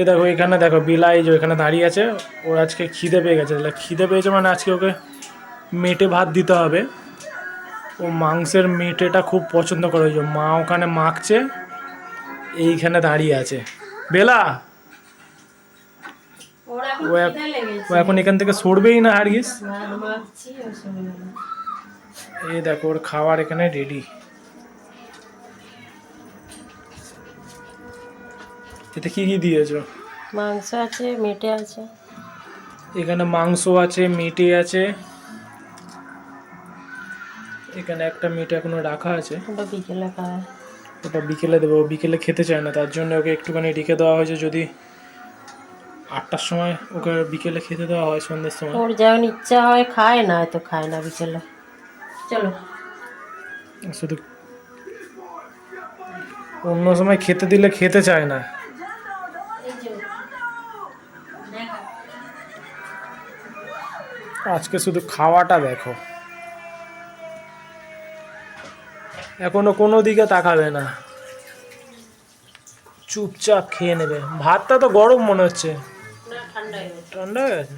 এই দেখো এখানে দেখো বিলাই যে এখানে দাঁড়িয়ে আছে, ওর আজকে খিদে পেয়ে গেছে। তাহলে খিদে পেয়েছে মানে আজকে ওকে মেটে ভাত দিতে হবে। ও মাংসের মেটেটা খুব পছন্দ করে, ওই যে মা ওখানে মাখছে, এইখানে দাঁড়িয়ে আছে বেলা। ও এখন এখান থেকে সরবেই না হারগিস। এই দেখো ওর খাবার এখানে রেডি। এতে কি কি দিয়েছো? মাংস আছে, মেটে আছে। এখানে মাংস আছে, মেটে আছে। এখানে একটা মেটে এখনো রাখা আছে, ওটা বিকেলে খায়। ওটা বিকেলে দেবো। বিকেলে খেতে চায় না, তার জন্য ওকে একটুখানি রেখে দেওয়া হয়েছে। যদি 8টার সময় ওকে বিকেলে খেতে দেওয়া হয়, সন্ধ্যের সময়। ওর যেমন ইচ্ছা হয় খায়, না তো খায় না বিকেলে। চলো, শুধু অন্য সময় খেতে দিলে খেতে চায় না। আজকে শুধু খাওয়াটা দেখো, এখনো কোনো দিকে তাকাবে না, চুপচাপ খেয়ে নেবে। ভাতটা তো গরম মনে হচ্ছে, ঠান্ডা হয়ে গেছে।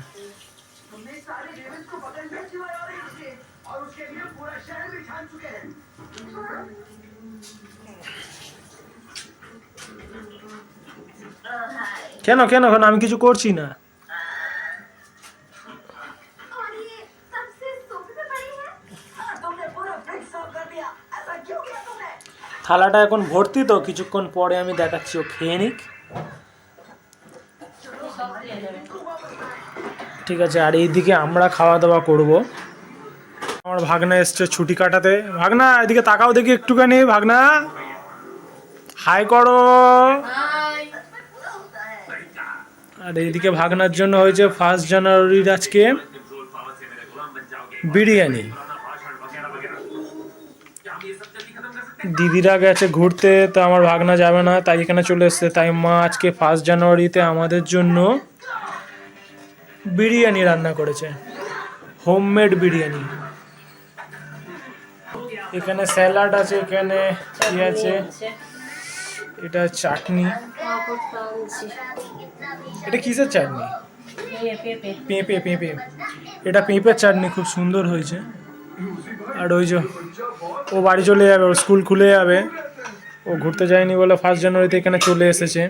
কেন কেন কেন আমি কিছু করছি না। থালাটা এখন ভর্তি, তো কিছুক্ষণ পরে আমি দেখাচ্ছি, ও খেয়ে নিক। ঠিক আছে, আর এইদিকে আমরা খাওয়া দাওয়া করব। আমার ভাগনা এসছে ছুটি কাটাতে। ভাগনা এদিকে তাকাও দেখি একটুখানি। ভাগনা হাই করো। আর এইদিকে ভাগনার জন্য হয়েছে 1 জানুয়ারির আজকে বিরিয়ানি। দিদিরা গেছে ঘুরতে, তো আমার ভাগনা যাবে না, তাই এখানে চলে এসছে। তাই মা আজকে 1 জানুয়ারিতে আমাদের জন্য বিরিয়ানি রান্না করেছে, হোমমেড বিরিয়ানি। এখানে স্যালাড আছে, এখানে কি আছে, এটা চাটনি। এটা কিসের চাটনি? পেঁপে পেঁপে। এটা পেঁপের চাটনি, খুব সুন্দর হয়েছে। আর ওই যে ও বাড়ি চলে যাবে, ওর স্কুল খুলে যাবে। ও ঘুরতে যায়নি বলে 1 জানুয়ারিতে এখানে চলে এসেছে।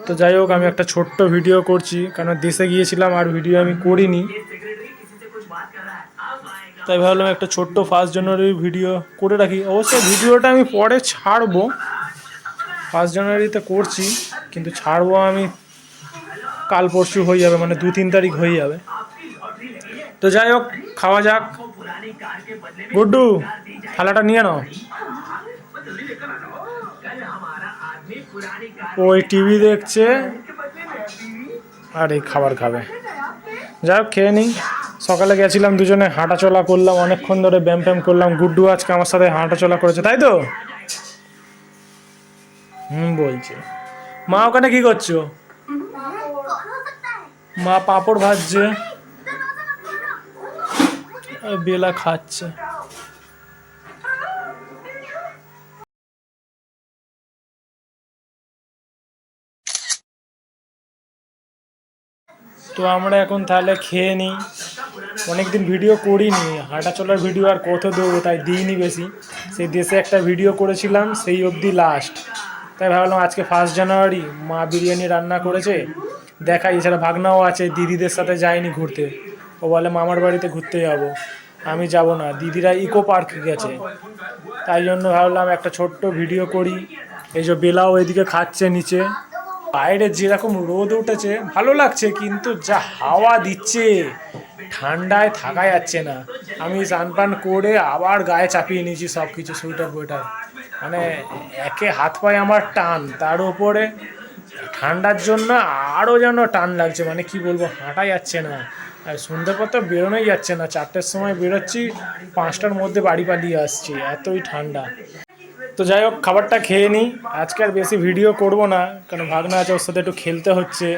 তো যাই হোক, আমি একটা ছোট্ট ভিডিও করছি, কারণ দেশে গিয়েছিলাম আর ভিডিও আমি করিনি। তাই ভাবলাম একটা ছোট্ট 1 জানুয়ারির ভিডিও করে রাখি। অবশ্যই ভিডিওটা আমি পরে ছাড়বো, 1 জানুয়ারিতে করছি, কিন্তু ছাড়বো আমি কাল পরশু হয়ে যাবে, মানে 2-3 তারিখ হয়ে যাবে। তো যাই হোক, খাওয়া যাক। গুড্ডু থালাটা নিয়ে নাও। ওই টিভি দেখছে আর এই খাবার খাবে। যাই হোক, খেয়ে নিই। সকালে গেছিলাম, দুজনে হাঁটা চলা করলাম, অনেকক্ষণ ধরে ব্যায়াম ফ্যাম করলাম। গুড্ডু আজকে আমার সাথে হাঁটা চলা করেছে, তাই তো? বলছে। মা ওখানে কি করছো? মা পাঁপড় ভাজছে, বেলা খাচ্ছে। তো আমরা এখন তাহলে খেয়ে নিই। অনেকদিন ভিডিও করিনি, হাঁটা চলার ভিডিও আর কত দেবো, তাই দিইনি বেশি। সেই দেশে একটা ভিডিও করেছিলাম, সেই অবধি লাস্ট। তাই ভাবলাম আজকে 1 জানুয়ারি মা বিরিয়ানি রান্না করেছে, দেখাই। এছাড়া ভাগনাও আছে, দিদিদের সাথে যায়নি ঘুরতে। ও বলে মামার বাড়িতে ঘুরতে যাব, আমি যাব না, দিদিরা ইকো পার্ক গেছে। তাই জন্য ভাবলাম একটা ছোট্ট ভিডিও করি। এই যে বেলাও এদিকে খাচ্ছে নিচে। বাইরে যেরকম রোদ উঠেছে ভালো লাগছে, কিন্তু যা হাওয়া দিচ্ছে, ঠান্ডায় থাকা যাচ্ছে না। আমি স্নান পান করে আবার গায়ে চাপিয়ে নিয়েছি সব কিছু, সোয়েটার ফোয়েটার। মানে একে হাত পায়ে আমার টান, তার উপরে ঠান্ডার জন্য আরও যেন টান লাগছে। মানে কি বলবো, হাঁটা যাচ্ছে না। আর সন্ধ্যের পর তো বেরোনোই যাচ্ছে না। 4টের সময় বেরোচ্ছি, 5টার মধ্যে বাড়ি পালিয়ে আসছি, এতই ঠান্ডা। তো যাই হোক, খাবারটা খেয়ে নিই। আজকে আর বেশি ভিডিও করব না, কারণ ভাগনা আছে, ওর সাথে একটু খেলতে হচ্ছে,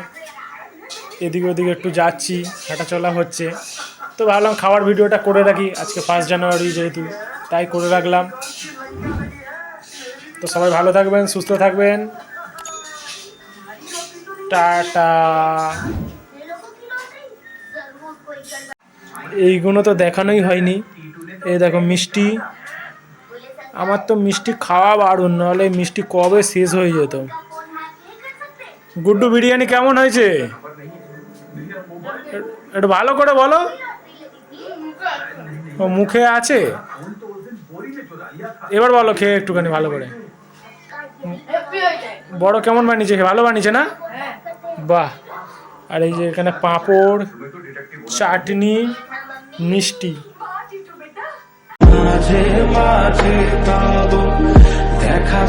এদিকে ওদিকে একটু যাচ্ছি, হাঁটাচলা হচ্ছে। তো ভাবলাম খাবার ভিডিওটা করে রাখি, আজকে 1 জানুয়ারি যেহেতু, তাই করে রাখলাম। তো সবাই ভালো থাকবেন, সুস্থ থাকবেন। টাটা। এইগুলো তো দেখানোই হয়নি। এই দেখো মিষ্টি, আমার তো মিষ্টি খাওয়া বারণ, নাহলে মিষ্টি কবে শেষ হয়ে যেত। গুড্ডু বিরিয়ানি কেমন হয়েছে একটু ভালো করে বলো। ও মুখে আছে, এবার বলো খেয়ে একটুখানি ভালো করে। বড় কেমন বানিয়েছে, ভালো বানিয়েছে না? বাহ। আর এই যে এখানে পাঁপড়, চাটনি, মিষ্টি। মাঝে মাঝে দেখা